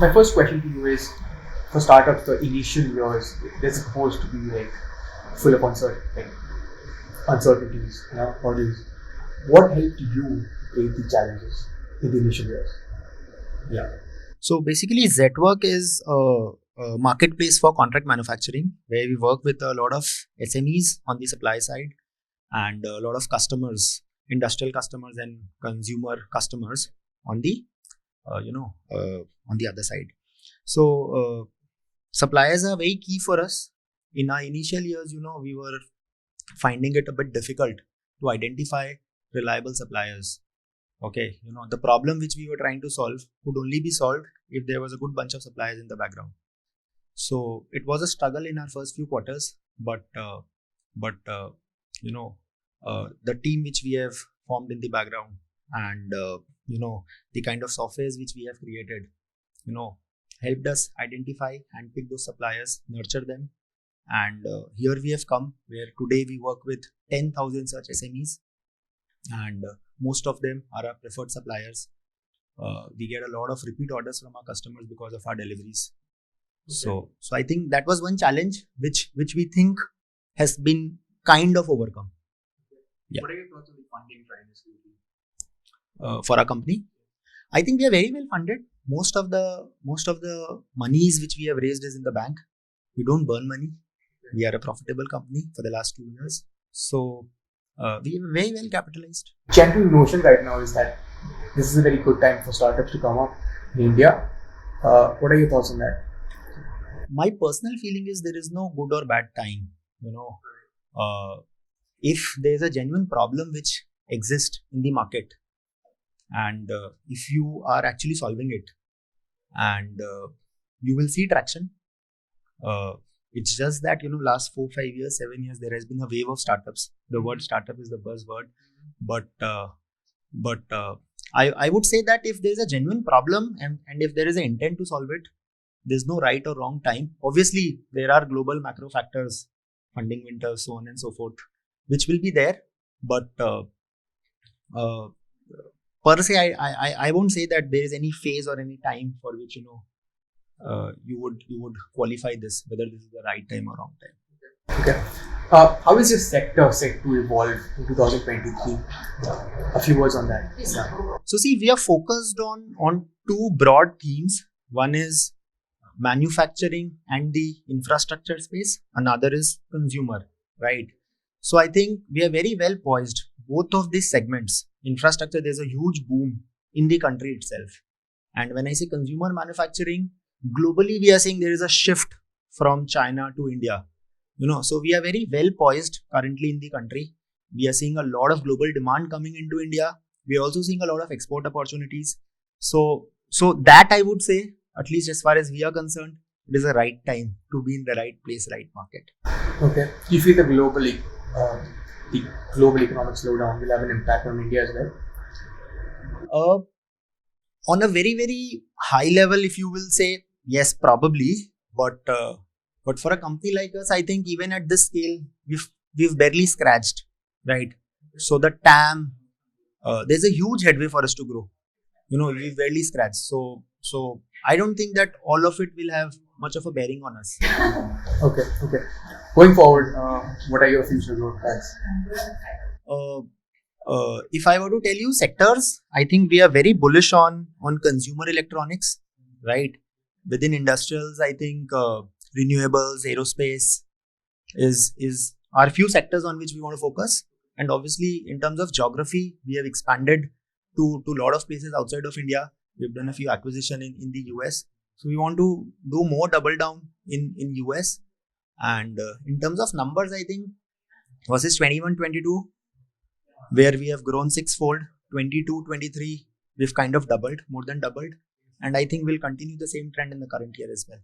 My first question to you is, for startups, the initial years, they're supposed to be like full of uncertainties, hurdles. What helped you create the challenges in the initial years? Yeah. So basically, Zetwerk is a marketplace for contract manufacturing where we work with a lot of SMEs on the supply side and a lot of customers, industrial customers and consumer customers on the on the other side. So suppliers are very key for us. In our initial years, we were finding it a bit difficult to identify reliable suppliers. Okay, the problem which we were trying to solve could only be solved if there was a good bunch of suppliers in the background. So it was a struggle in our first few quarters, but the team which we have formed in the background and the kind of softwares which we have created, helped us identify and pick those suppliers, nurture them, and here we have come where today we work with 10,000 such SMEs, and most of them are our preferred suppliers. We get a lot of repeat orders from our customers because of our deliveries. Okay. So I think that was one challenge which we think has been kind of overcome. Yeah. What are your thoughts on the funding triangles? For our company? I think we are very well funded. Most of the monies which we have raised is in the bank. We don't burn money. We are a profitable company for the last 2 years. So we are very well capitalized. General notion right now is that this is a very good time for startups to come up in India. What are your thoughts on that? My personal feeling is there is no good or bad time. If there is a genuine problem which exists in the market, and if you are actually solving it, and you will see traction. It's just that last 4, 5 years, 7 years, there has been a wave of startups. The word startup is the buzzword, but I would say that if there is a genuine problem and if there is an intent to solve it, there's no right or wrong time. Obviously, there are global macro factors, funding winter, so on and so forth, which will be there. But per se, I won't say that there is any phase or any time for which you would qualify this, whether this is the right time or wrong time. Okay. How is your sector set to evolve in 2023? A few words on that. Yeah. So see, we are focused on two broad themes. One is manufacturing and the infrastructure space. Another is consumer, right? So I think we are very well poised. Both of these segments, infrastructure, there's a huge boom in the country itself. And when I say consumer manufacturing, globally we are seeing there is a shift from China to India. So we are very well poised currently in the country. We are seeing a lot of global demand coming into India. We are also seeing a lot of export opportunities. So that I would say, at least as far as we are concerned, it is the right time to be in the right place, right market. Okay. Do you feel the global economic slowdown will have an impact on India as well? On a very, very high level, if you will say, yes, probably. But for a company like us, I think even at this scale, we've barely scratched, right? So the TAM, there's a huge headway for us to grow. We've barely scratched. So I don't think that all of it will have much of a bearing on us. Okay. Going forward, what are your future growth plans? If I were to tell you sectors, I think we are very bullish on consumer electronics, right? Within industrials, I think renewables, aerospace are few sectors on which we want to focus. And obviously, in terms of geography, we have expanded to a lot of places outside of India. We've done a few acquisitions in the US. So we want to do more double down in US. And in terms of numbers, I think versus 21-22, where we have grown 6-fold, 22-23, we've kind of doubled, more than doubled. And I think we'll continue the same trend in the current year as well.